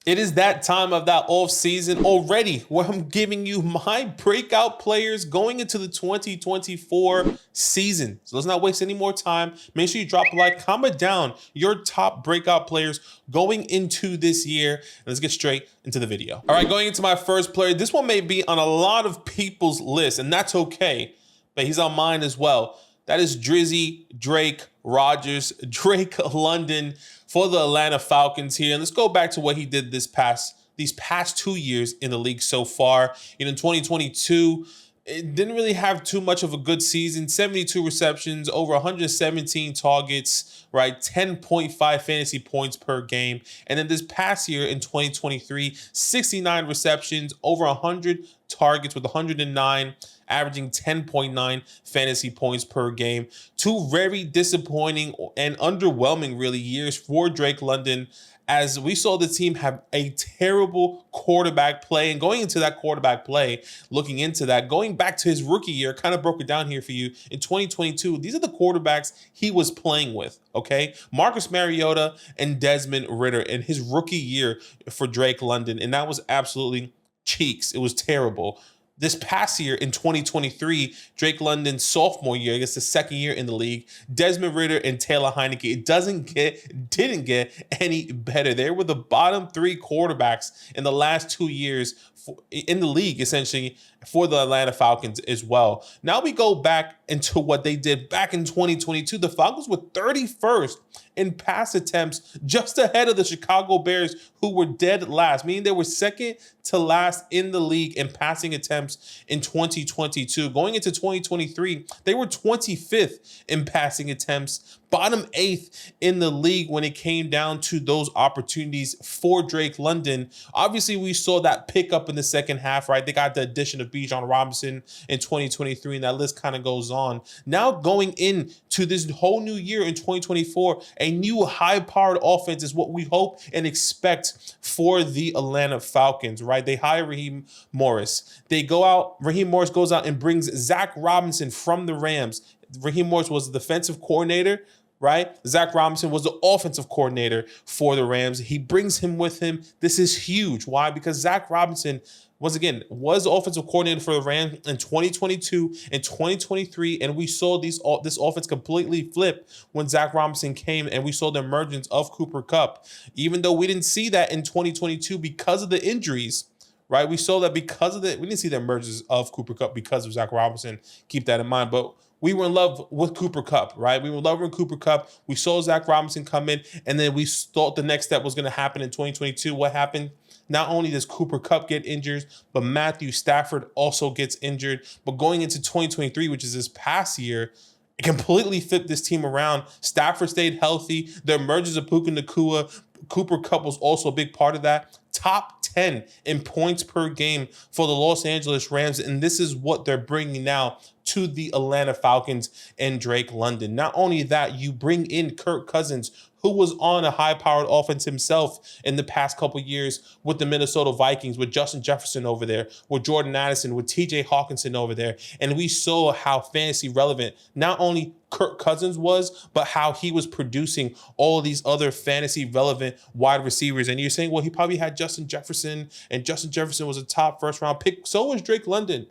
It is that time of that off season already where I'm giving you my breakout players going into the 2024 season. So let's not waste any more time. Make sure you drop a like, comment down your top breakout players going into this year. And let's get straight into the video. All right, going into my first player. This one may be on a lot of people's list, and that's okay, but he's on mine as well. That is Drizzy Drake Rogers, Drake London for the Atlanta Falcons here. And let's go back to what he did these past 2 years in the league so far. In 2022, it didn't really have too much of a good season. 72 receptions, over 117 targets, right? 10.5 fantasy points per game. And then this past year in 2023, 69 receptions, over 100 targets with 109, averaging 10.9 fantasy points per game. Two very disappointing and underwhelming really years for Drake London, as we saw the team have a terrible quarterback play. And going into that quarterback play, looking into that, going back to his rookie year, kind of broke it down here for you. In 2022, these are the quarterbacks he was playing with, okay? Marcus Mariota and Desmond Ridder in his rookie year for Drake London. And that was absolutely cheeks. It was terrible. This past year in 2023, Drake London's sophomore year, I guess the second year in the league, Desmond Ridder and Taylor Heineke, it didn't get any better. They were the bottom three quarterbacks in the last 2 years in the league, essentially, for the Atlanta Falcons as well. Now we go back into what they did back in 2022. The Falcons were 31st in pass attempts, just ahead of the Chicago Bears, who were dead last, meaning they were second to last in the league in passing attempts in 2022. Going into 2023, they were 25th in passing attempts, bottom 8th in the league when it came down to those opportunities for Drake London. Obviously, we saw that pick up in the second half, right? They got the addition of Bijan Robinson in 2023, and that list kind of goes on. Now going into this whole new year in 2024, a new high-powered offense is what we hope and expect for the Atlanta Falcons, right? They hire Raheem Morris. Raheem Morris goes out and brings Zach Robinson from the Rams. Raheem Morris was the defensive coordinator, right? Zach Robinson was the offensive coordinator for the Rams. He brings him with him. This is huge. Why? Because Zach Robinson was the offensive coordinator for the Rams in 2022 and 2023, and we saw this offense completely flip when Zach Robinson came, and we saw the emergence of Cooper Kupp. Even though we didn't see that in 2022 because of the injuries, right? We saw that we didn't see the emergence of Cooper Kupp because of Zach Robinson. Keep that in mind, but we were in love with Cooper Kupp, right? We were in love with Cooper Kupp. We saw Zach Robinson come in, and then we thought the next step was going to happen in 2022. What happened? Not only does Cooper Kupp get injured, but Matthew Stafford also gets injured. But going into 2023, which is this past year, it completely flipped this team around. Stafford stayed healthy. The emergence of Puka Nacua, Cooper Kupp was also a big part of that. Top 10 in points per game for the Los Angeles Rams, and this is what they're bringing now to the Atlanta Falcons and Drake London. Not only that, you bring in Kirk Cousins, who was on a high-powered offense himself in the past couple years with the Minnesota Vikings, with Justin Jefferson over there, with Jordan Addison, with TJ Hawkinson over there. And we saw how fantasy relevant not only Kirk Cousins was, but how he was producing all these other fantasy relevant wide receivers. And you're saying, well, he probably had Justin Jefferson, and Justin Jefferson was a top first-round pick. So was Drake London.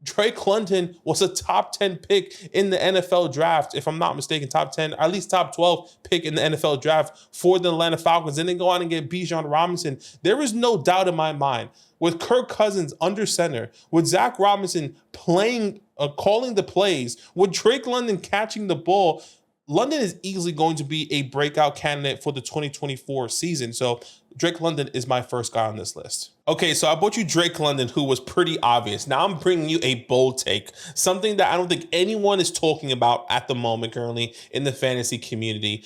Drake London was a top 10 pick in the NFL draft, if I'm not mistaken, top 10, or at least top 12 pick in the NFL draft for the Atlanta Falcons. And then go on and get Bijan Robinson. There is no doubt in my mind, with Kirk Cousins under center, with Zach Robinson calling the plays, with Drake London catching the ball, London is easily going to be a breakout candidate for the 2024 season. So Drake London is my first guy on this list. Okay, so I brought you Drake London, who was pretty obvious. Now I'm bringing you a bold take, something that I don't think anyone is talking about at the moment currently in the fantasy community,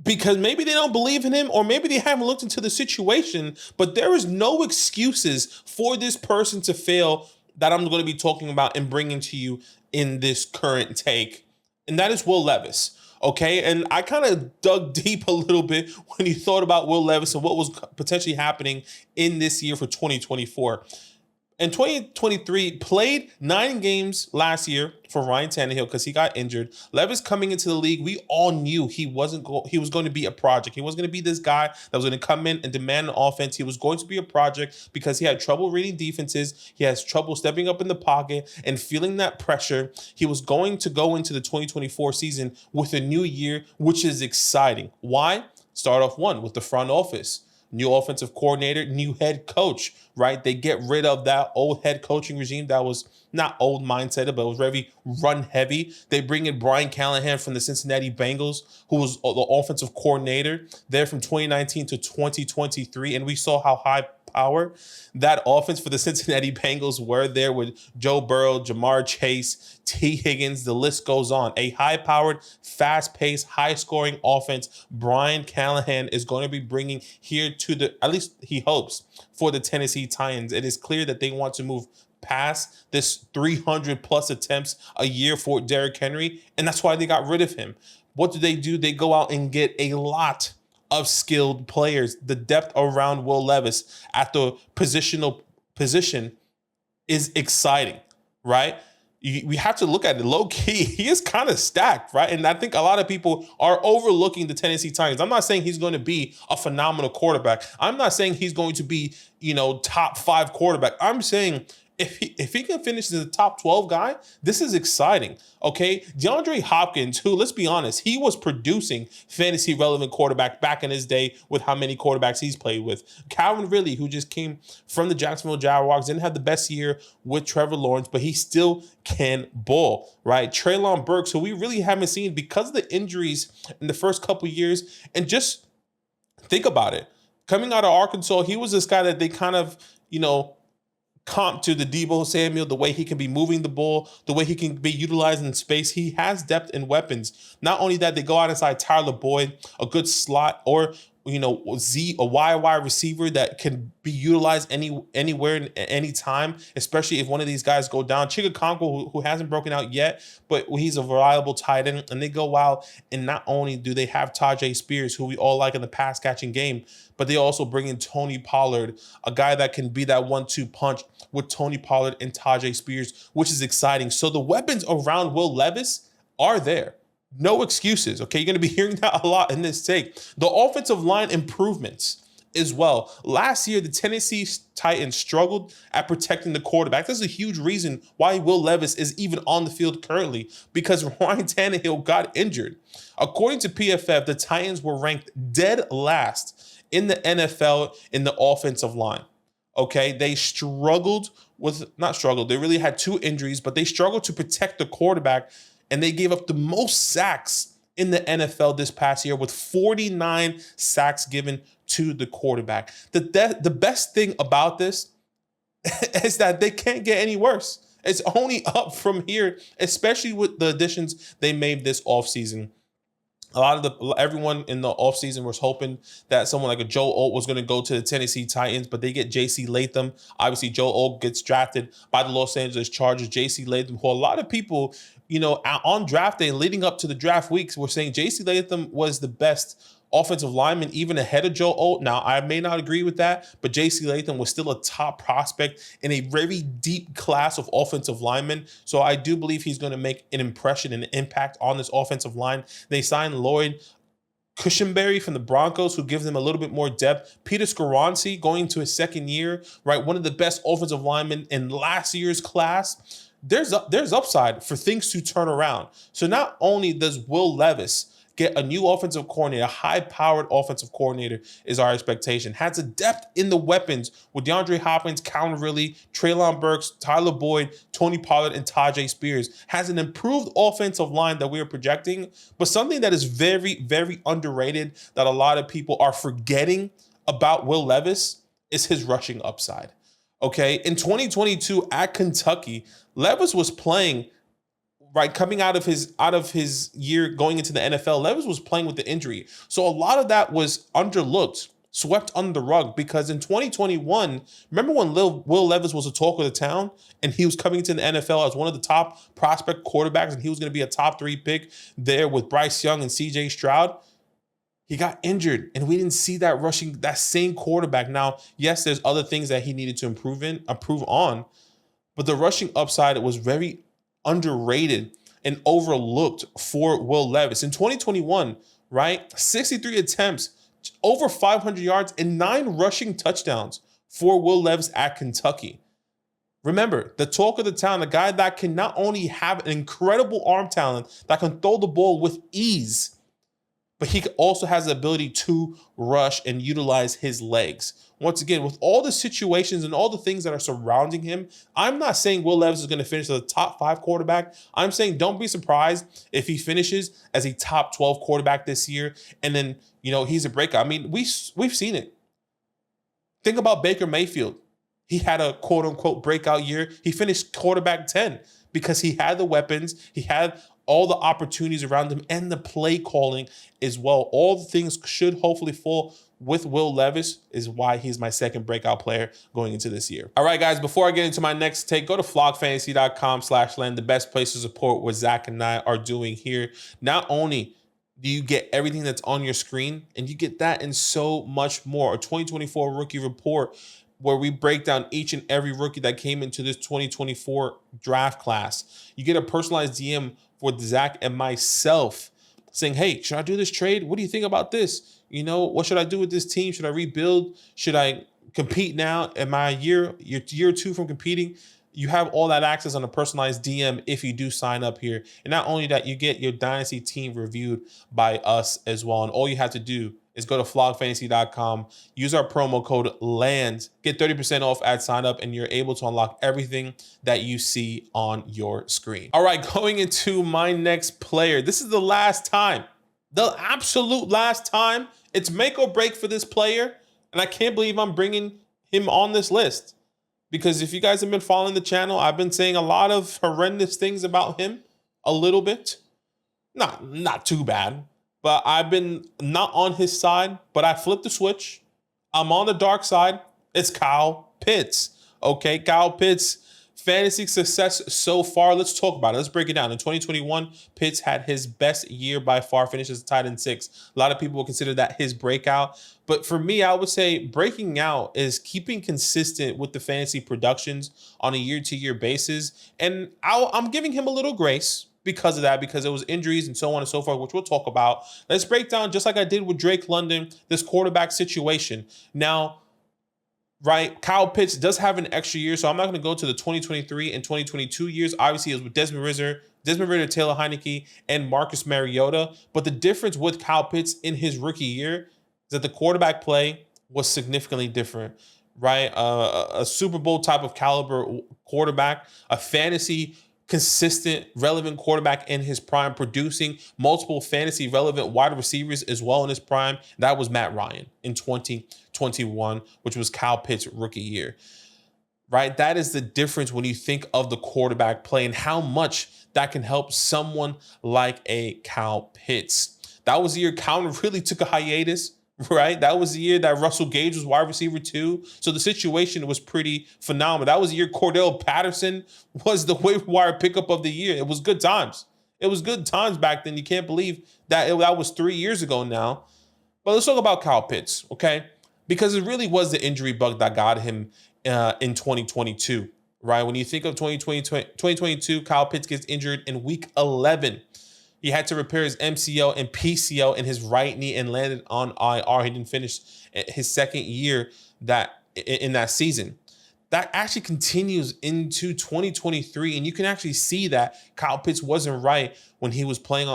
because maybe they don't believe in him, or maybe they haven't looked into the situation, but there is no excuses for this person to fail that I'm going to be talking about and bringing to you in this current take, and that is Will Levis. Okay, and I kind of dug deep a little bit when you thought about Will Levis and what was potentially happening in this year for 2024. in 2023, played 9 games last year for Ryan Tannehill because he got injured. Levis coming into the league, we all knew he was going to be a project. He wasn't going to be this guy that was going to come in and demand an offense. He was going to be a project because he had trouble reading defenses. He has trouble stepping up in the pocket and feeling that pressure. He was going to go into the 2024 season with a new year, which is exciting. Why? Start off with the front office. New offensive coordinator, new head coach, right? They get rid of that old head coaching regime that was not old mindset, but it was very run heavy. They bring in Brian Callahan from the Cincinnati Bengals, who was the offensive coordinator there from 2019 to 2023. And we saw how high power that offense for the Cincinnati Bengals were there with Joe Burrow, Jamar Chase, T. Higgins. The list goes on. A high-powered, fast-paced, high-scoring offense Brian Callahan is going to be bringing here to the, at least he hopes, for the Tennessee Titans. It is clear that they want to move past this 300-plus attempts a year for Derrick Henry, and that's why they got rid of him. What do? They go out and get a lot of skilled players. The depth around Will Levis at the position is exciting, right? We have to look at it low key. He is kind of stacked, right? And I think a lot of people are overlooking the Tennessee Titans. I'm not saying he's going to be a phenomenal quarterback. I'm not saying he's going to be, top 5 quarterback. I'm saying if he can finish as a top 12 guy, this is exciting, okay? DeAndre Hopkins, who, let's be honest, he was producing fantasy relevant quarterback back in his day with how many quarterbacks he's played with. Calvin Ridley, who just came from the Jacksonville Jaguars, didn't have the best year with Trevor Lawrence, but he still can ball, right? Treylon Burks, who we really haven't seen because of the injuries in the first couple of years. And just think about it. Coming out of Arkansas, he was this guy that they kind of, comp to the Deebo Samuel, the way he can be moving the ball, the way he can be utilized in space. He has depth and weapons. Not only that, they go out inside Tyler Boyd, a good slot, or a wide receiver that can be utilized anywhere and any time, especially if one of these guys go down. Chigakonko, who hasn't broken out yet, but he's a reliable tight end. And they go out, and not only do they have Tajay Spears, who we all like in the pass catching game, but they also bring in Tony Pollard, a guy that can be that 1-2 punch with Tony Pollard and Tajay Spears, which is exciting. So the weapons around Will Levis are there. No excuses, okay? You're going to be hearing that a lot in this take. The offensive line improvements as well. Last year, the Tennessee Titans struggled at protecting the quarterback. That's a huge reason why Will Levis is even on the field currently, because Ryan Tannehill got injured. According to PFF, the Titans were ranked dead last in the NFL in the offensive line. Okay, they they really had 2 injuries, but they struggled to protect the quarterback, and they gave up the most sacks in the NFL this past year with 49 sacks given to the quarterback. The best thing about this is that they can't get any worse. It's only up from here, especially with the additions they made this offseason. Everyone in the offseason was hoping that someone like a Joe Alt was going to go to the Tennessee Titans, but they get J.C. Latham. Obviously, Joe Alt gets drafted by the Los Angeles Chargers. J.C. Latham, who a lot of people, on draft day leading up to the draft weeks, were saying J.C. Latham was the best offensive lineman, even ahead of Joe Alt. Now, I may not agree with that, but J.C. Latham was still a top prospect in a very deep class of offensive linemen. So I do believe he's going to make an impression and an impact on this offensive line. They signed Lloyd Cushenberry from the Broncos, who gives them a little bit more depth. Peter Skoronski going to his second year, right? One of the best offensive linemen in last year's class. There's upside for things to turn around. So not only does Will Levis get a new offensive coordinator, a high-powered offensive coordinator is our expectation. Has a depth in the weapons with DeAndre Hopkins, Calvin Ridley, Treylon Burks, Tyler Boyd, Tony Pollard, and Tajay Spears. Has an improved offensive line that we are projecting, but something that is very, very underrated that a lot of people are forgetting about Will Levis is his rushing upside. Okay, in 2022 at Kentucky, Levis was playing, right, coming out of his year going into the NFL. Levis was playing with the injury. So a lot of that was underlooked, swept under the rug, because in 2021, remember when Will Levis was a talk of the town and he was coming to the NFL as one of the top prospect quarterbacks and he was going to be a top 3 pick there with Bryce Young and CJ Stroud? he got injured and we didn't see that rushing, that same quarterback. Now, yes, there's other things that he needed to improve on, but the rushing upside was very underrated and overlooked for Will Levis. In 2021, right? 63 attempts, over 500 yards, and 9 rushing touchdowns for Will Levis at Kentucky. Remember, the talk of the town, the guy that can not only have an incredible arm talent, that can throw the ball with ease, but he also has the ability to rush and utilize his legs. Once again, with all the situations and all the things that are surrounding him, I'm not saying Will Levis is going to finish as a top 5 quarterback. I'm saying don't be surprised if he finishes as a top 12 quarterback this year. And then, he's a breakout. I mean, we've seen it. Think about Baker Mayfield. He had a quote unquote breakout year. He finished quarterback 10 because he had the weapons. He had all the opportunities around him and the play calling as well. All the things should hopefully fall with Will Levis, is why he's my second breakout player going into this year. All right, guys, before I get into my next take, go to flogfantasy.com/land, the best place to support what Zach and I are doing here. Not only do you get everything that's on your screen, and you get that and so much more. A 2024 rookie report where we break down each and every rookie that came into this 2024 draft class. You get a personalized DM for Zach and myself saying, hey, should I do this trade? What do you think about this? What should I do with this team? Should I rebuild? Should I compete now? Am I year 2 from competing? You have all that access on a personalized DM if you do sign up here. And not only that, you get your Dynasty team reviewed by us as well. And all you have to do is go to flogfantasy.com, use our promo code LAND, get 30% off at sign up, and you're able to unlock everything that you see on your screen. All right, going into my next player. This is the last time, the absolute last time. It's make or break for this player. And I can't believe I'm bringing him on this list. Because if you guys have been following the channel, I've been saying a lot of horrendous things about him, a little bit. Not too bad, but I've been not on his side, but I flipped the switch. I'm on the dark side. It's Kyle Pitts. Okay, Kyle Pitts, fantasy success so far. Let's talk about it. Let's break it down. In 2021, Pitts had his best year by far, finished as a tight end 6. A lot of people will consider that his breakout. But for me, I would say breaking out is keeping consistent with the fantasy productions on a year-to-year basis. And I'm giving him a little grace because of that, because it was injuries and so on and so forth, which we'll talk about. Let's break down, just like I did with Drake London, this quarterback situation. Now, right, Kyle Pitts does have an extra year, so I'm not going to go to the 2023 and 2022 years. Obviously, it was with Desmond Ridder, Taylor Heineke, and Marcus Mariota. But the difference with Kyle Pitts in his rookie year is that the quarterback play was significantly different, right? A Super Bowl type of caliber quarterback, a fantasy consistent, relevant quarterback in his prime, producing multiple fantasy relevant wide receivers as well in his prime. That was Matt Ryan in 2021, which was Kyle Pitts' rookie year, right? That is the difference when you think of the quarterback play and how much that can help someone like a Kyle Pitts. That was the year Kyle really took a hiatus, right? That was the year that Russell Gage was wide receiver 2. So the situation was pretty phenomenal. That was the year Cordell Patterson was the waiver wire pickup of the year. It was good times. It was good times back then. You can't believe that that was 3 years ago now. But let's talk about Kyle Pitts, okay? Because it really was the injury bug that got him in 2022, right? When you think of 2022, Kyle Pitts gets injured in week 11. He had to repair his MCL and PCL in his right knee and landed on IR. He didn't finish his second year in that season. That actually continues into 2023, and you can actually see that Kyle Pitts wasn't right when he was playing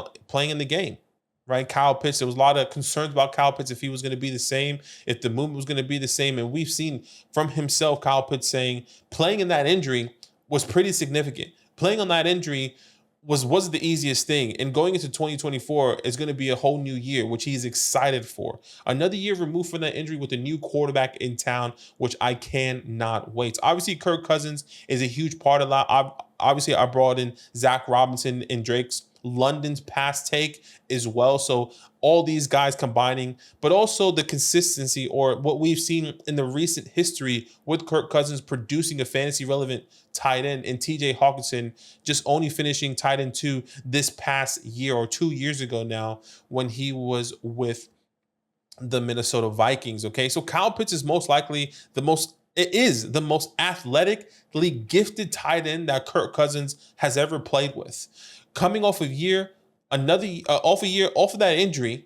in the game, right? Kyle Pitts, there was a lot of concerns about Kyle Pitts if he was going to be the same, if the movement was going to be the same, and we've seen from himself, Kyle Pitts saying playing in that injury was pretty significant. Playing on that injury wasn't the easiest thing. And going into 2024 is going to be a whole new year, which he's excited for. Another year removed from that injury with a new quarterback in town, which I cannot wait. Obviously, Kirk Cousins is a huge part of that. Obviously, I brought in Zach Robinson and Drake's London's past take as well. So all these guys combining, but also the consistency or what we've seen in the recent history with Kirk Cousins producing a fantasy relevant tight end and TJ Hawkinson just only finishing tight end 2 this past year or 2 years ago now when he was with the Minnesota Vikings. Okay, so Kyle Pitts is most likely the most athletically gifted tight end that Kirk Cousins has ever played with. Coming off of off of that injury,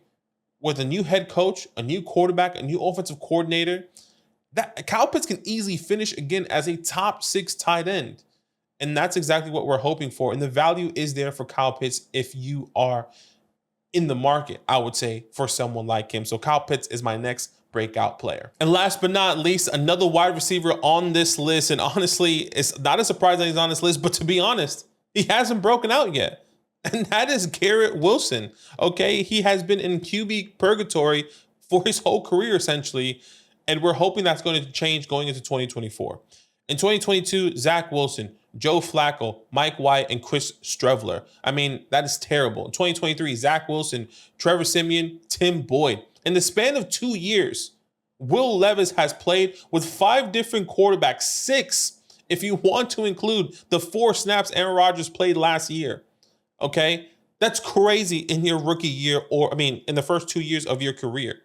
with a new head coach, a new quarterback, a new offensive coordinator, that Kyle Pitts can easily finish again as a top 6 tight end. And that's exactly what we're hoping for. And the value is there for Kyle Pitts if you are in the market, I would say, for someone like him. So Kyle Pitts is my next breakout player. And last but not least, another wide receiver on this list. And honestly, it's not a surprise that he's on this list, but to be honest, he hasn't broken out yet. And that is Garrett Wilson. Okay, he has been in QB purgatory for his whole career, essentially. And we're hoping that's going to change going into 2024. In 2022, Zach Wilson, Joe Flacco, Mike White, and Chris Streveler. I mean, that is terrible. In 2023, Zach Wilson, Trevor Siemian, Tim Boyd. In the span of 2 years, Will Levis has played with 5 different quarterbacks, 6 if you want to include the 4 snaps Aaron Rodgers played last year. Okay? That's crazy in your rookie year, in the first 2 years of your career.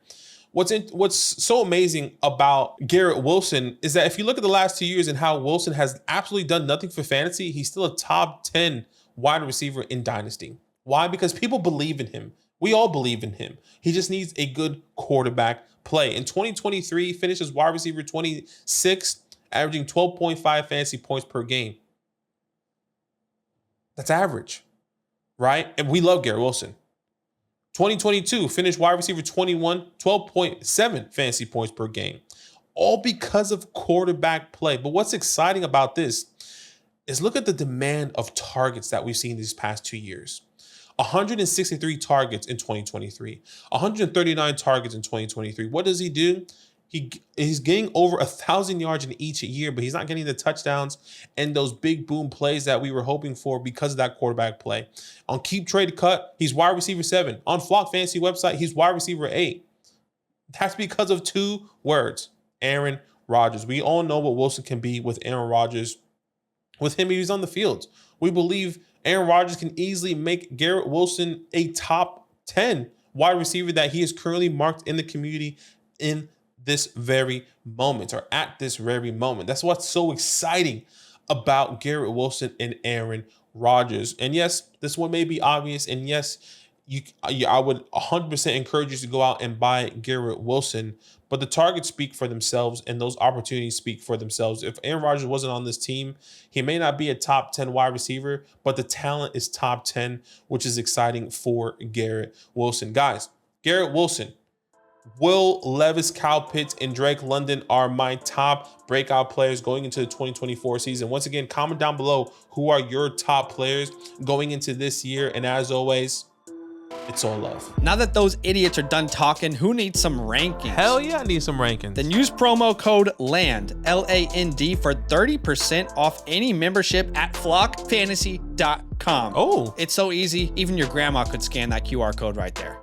What's so amazing about Garrett Wilson is that if you look at the last 2 years and how Wilson has absolutely done nothing for fantasy, he's still a top 10 wide receiver in Dynasty. Why? Because people believe in him. We all believe in him. He just needs a good quarterback play. In 2023, he finished as wide receiver 26, averaging 12.5 fantasy points per game. That's average, right? And we love Garrett Wilson. 2022, finished wide receiver 21, 12.7 fantasy points per game. All because of quarterback play. But what's exciting about this is look at the demand of targets that we've seen these past 2 years. 163 targets in 2023, 139 targets in 2023. What does he do? He's getting over 1,000 yards in each year, but he's not getting the touchdowns and those big boom plays that we were hoping for because of that quarterback play. On Keep Trade Cut, he's wide receiver 7. On Flock Fantasy website, he's wide receiver 8. That's because of 2 words, Aaron Rodgers. We all know what Wilson can be with Aaron Rodgers. With him, he's on the field. We believe Aaron Rodgers can easily make Garrett Wilson a top 10 wide receiver that he is currently marked in the community in this very moment, or at this very moment. That's what's so exciting about Garrett Wilson and Aaron Rodgers. And yes, this one may be obvious. And yes, I would 100% encourage you to go out and buy Garrett Wilson. But the targets speak for themselves, and those opportunities speak for themselves. If Aaron Rodgers wasn't on this team, he may not be a top 10 wide receiver, but the talent is top 10, which is exciting for Garrett Wilson. Guys, Garrett Wilson, Will Levis, Kyle Pitts, and Drake London are my top breakout players going into the 2024 season. Once again, comment down below who are your top players going into this year. And as always, it's all love. Now that those idiots are done talking, who needs some rankings? Hell yeah, I need some rankings. Then use promo code LAND, L-A-N-D, for 30% off any membership at flockfantasy.com. Oh. It's so easy, even your grandma could scan that QR code right there.